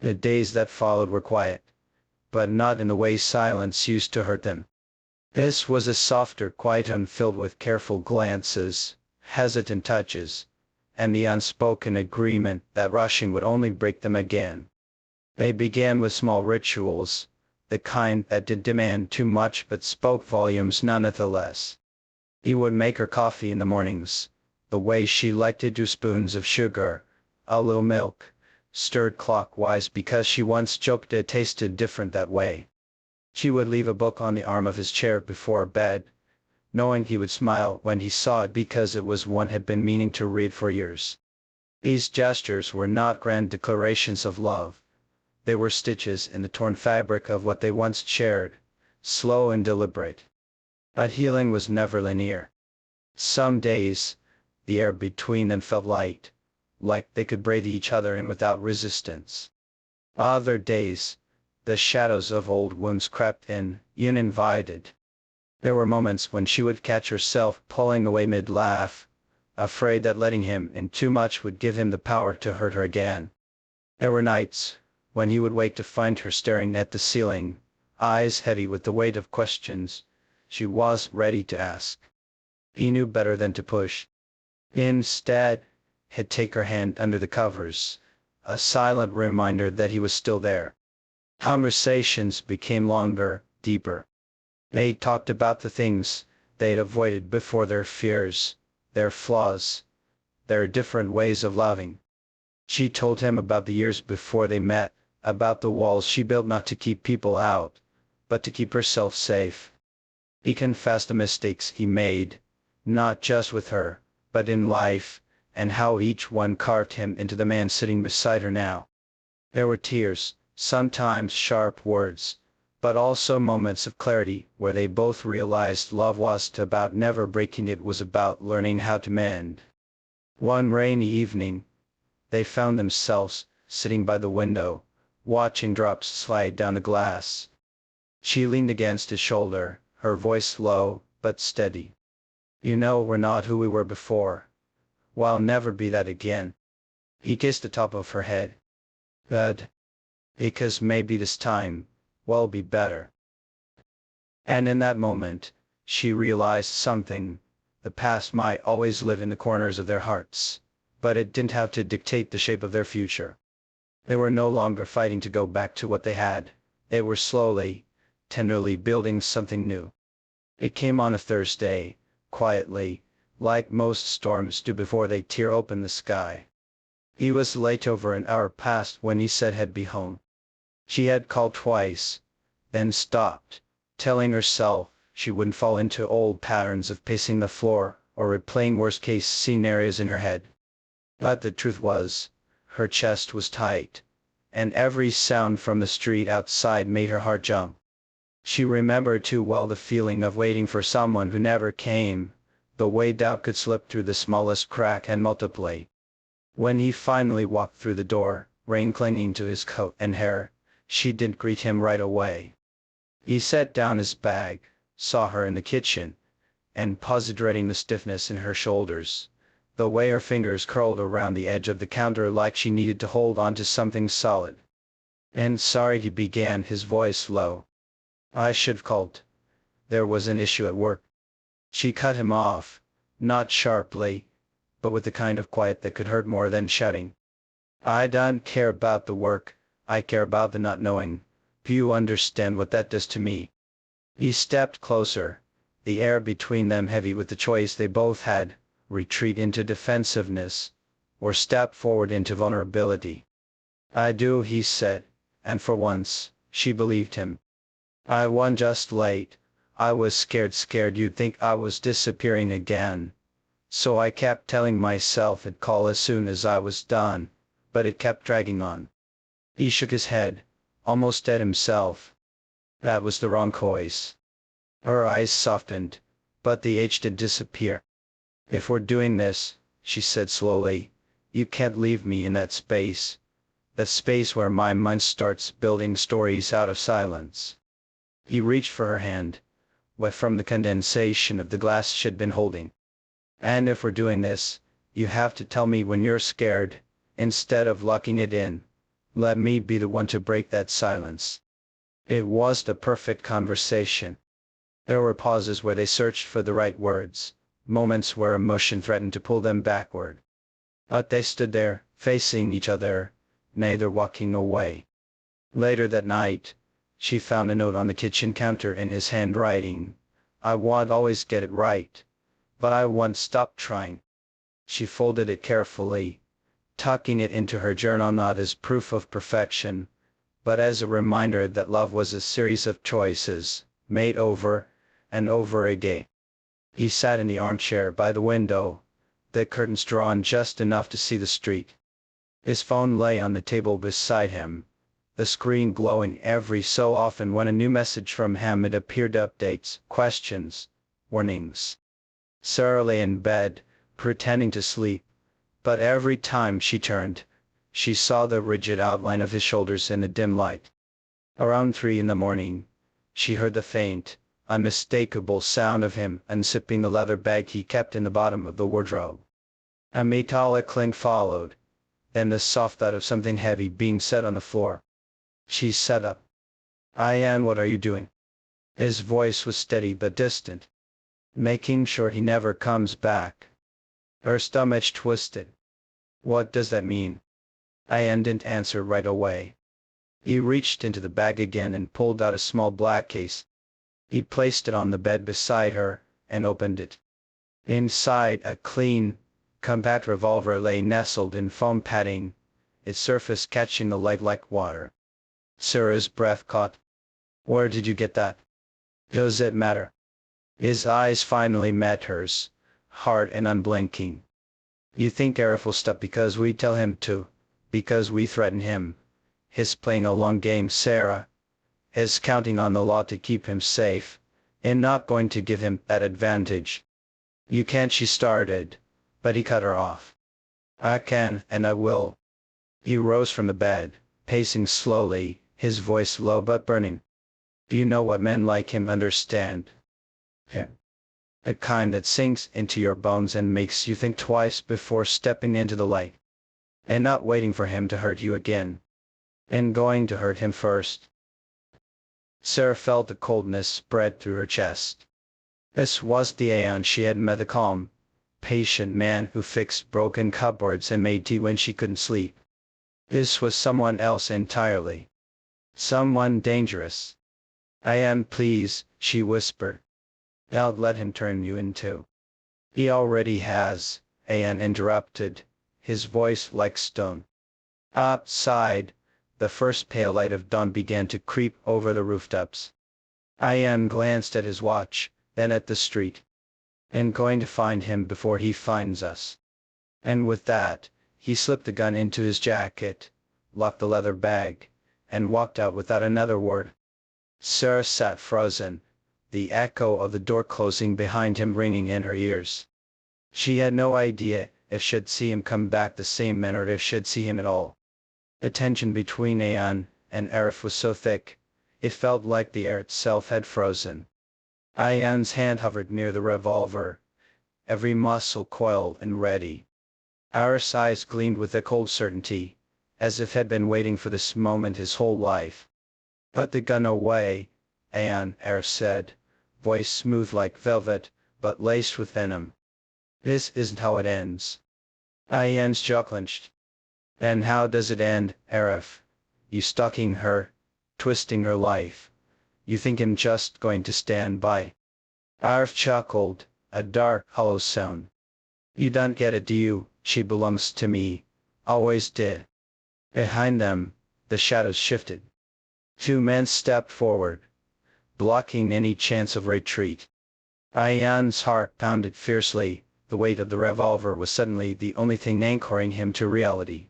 The days that followed were quiet, but not in the way silence used to hurt them. This was a softer quiet unfilled with careful glances, hesitant touches, and the unspoken agreement that rushing would only break them again. They began with small rituals, the kind that didn't demand too much but spoke volumes nonetheless. He would make her coffee in the mornings, the way she liked it, 2 spoons of sugar, a little milk, stirred clockwise because she once joked it tasted different that way. She would leave a book on the arm of his chair before bed, knowing he would smile when he saw it because it was one had been meaning to read for years. These gestures were not grand declarations of love. They were stitches in the torn fabric of what they once shared, slow and deliberate. But healing was never linear. Some days, the air between them felt light, like they could breathe each other in without resistance. Other days, the shadows of old wounds crept in, uninvited. There were moments when she would catch herself pulling away mid-laugh, afraid that letting him in too much would give him the power to hurt her again. There were nights when he would wake to find her staring at the ceiling, eyes heavy with the weight of questions she was ready to ask. He knew better than to push. Instead, he'd take her hand under the covers, a silent reminder that he was still there. Conversations became longer, deeper. They talked about the things they'd avoided before, their fears, their flaws, their different ways of loving. She told him about the years before they met, about the walls she built not to keep people out, but to keep herself safe. He confessed the mistakes he made, not just with her, but in life, and how each one carved him into the man sitting beside her now. There were tears, sometimes sharp words, but also moments of clarity where they both realized love wasn't about never breaking, it was about learning how to mend. One rainy evening, they found themselves sitting by the window, watching drops slide down the glass. She leaned against his shoulder, her voice low but steady. "You know we're not who we were before. We'll never be that again." He kissed the top of her head. "Good. Because maybe this time, we'll be better." And in that moment, she realized something. The past might always live in the corners of their hearts, but it didn't have to dictate the shape of their future. They were no longer fighting to go back to what they had. They were slowly, tenderly building something new. It came on a Thursday, quietly, like most storms do before they tear open the sky. He was late over an hour past when he said he'd be home. She had called twice, then stopped, telling herself she wouldn't fall into old patterns of pacing the floor or replaying worst-case scenarios in her head. But the truth was, her chest was tight, and every sound from the street outside made her heart jump. She remembered too well the feeling of waiting for someone who never came, the way doubt could slip through the smallest crack and multiply. When he finally walked through the door, rain clinging to his coat and hair, she didn't greet him right away. He set down his bag, saw her in the kitchen, and paused, dreading the stiffness in her shoulders, the way her fingers curled around the edge of the counter like she needed to hold on to something solid. "And sorry," he began, his voice low. "I should've called. There was an issue at work." She cut him off, not sharply, but with the kind of quiet that could hurt more than shouting. "I don't care about the work, I care about the not knowing. Do you understand what that does to me?" He stepped closer, the air between them heavy with the choice they both had, retreat into defensiveness, or step forward into vulnerability. "I do," he said, and for once, she believed him. "I wasn't just late, I was scared you'd think I was disappearing again. So I kept telling myself I'd call as soon as I was done, but it kept dragging on." He shook his head, almost at himself. That was the wrong choice. Her eyes softened, but the edge did disappear. "If we're doing this," she said slowly, "you can't leave me in that space where my mind starts building stories out of silence." He reached for her hand, wet from the condensation of the glass she'd been holding. "And if we're doing this, you have to tell me when you're scared, instead of locking it in, Let me be the one to break that silence. It was the perfect conversation. There were pauses where they searched for the right words, moments where emotion threatened to pull them backward. But they stood there, facing each other, neither walking away. Later that night, she found a note on the kitchen counter in his handwriting. I won't always get it right, but I won't stop trying. She folded it carefully, tucking it into her journal not as proof of perfection, but as a reminder that love was a series of choices, made over and over again. He sat in the armchair by the window, the curtains drawn just enough to see the street. His phone lay on the table beside him, the screen glowing every so often when a new message from Hamid appeared, updates, questions, warnings. Sarah lay in bed, pretending to sleep, but every time she turned, she saw the rigid outline of his shoulders in the dim light. Around 3 in the morning, she heard the faint, unmistakable sound of him unzipping the leather bag he kept in the bottom of the wardrobe. A metallic clink followed, then the soft thud of something heavy being set on the floor. She sat up. "Ian, what are you doing?" His voice was steady but distant. "Making sure he never comes back." Her stomach twisted. "What does that mean?" Ian didn't answer right away. He reached into the bag again and pulled out a small black case. He placed it on the bed beside her, and opened it. Inside, a clean, compact revolver lay nestled in foam padding, its surface catching the light like water. Sarah's breath caught. "Where did you get that?" "Does it matter?" His eyes finally met hers, hard and unblinking. "You think Arif will stop because we tell him to, because we threaten him? He's playing a long game, Sarah. He's counting on the law to keep him safe, and not going to give him that advantage." "You can't," she started, but he cut her off. "I can, and I will." He rose from the bed, pacing slowly, his voice low but burning. "Do you know what men like him understand? Yeah. A kind that sinks into your bones and makes you think twice before stepping into the light. And not waiting for him to hurt you again. And going to hurt him first." Sarah felt the coldness spread through her chest. This was the Aeon she had met, the calm, patient man who fixed broken cupboards and made tea when she couldn't sleep. This was someone else entirely. Someone dangerous. "Aeon, please," she whispered. "Don't let him turn you into." "He already has," Aeon interrupted, his voice like stone. Outside, the first pale light of dawn began to creep over the rooftops. Aeon glanced at his watch, then at the street. "And going to find him before he finds us." And with that, he slipped the gun into his jacket, locked the leather bag, and walked out without another word. Sarah sat frozen, the echo of the door closing behind him ringing in her ears. She had no idea if she'd see him come back the same minute or if she'd see him at all. The tension between Aeon and Arif was so thick, it felt like the air itself had frozen. Aeon's hand hovered near the revolver, every muscle coiled and ready. Arif's eyes gleamed with a cold certainty, as if he'd been waiting for this moment his whole life. "Put the gun away, Aeon," Arif said, voice smooth like velvet, but laced with venom. "This isn't how it ends." Aeon's jaw clenched. "And how does it end, Arif? You stalking her, twisting her life. You think I'm just going to stand by?" Arif chuckled, a dark, hollow sound. "You don't get it, do you? She belongs to me. Always did." Behind them, the shadows shifted. 2 men stepped forward, blocking any chance of retreat. Aeon's heart pounded fiercely, the weight of the revolver was suddenly the only thing anchoring him to reality.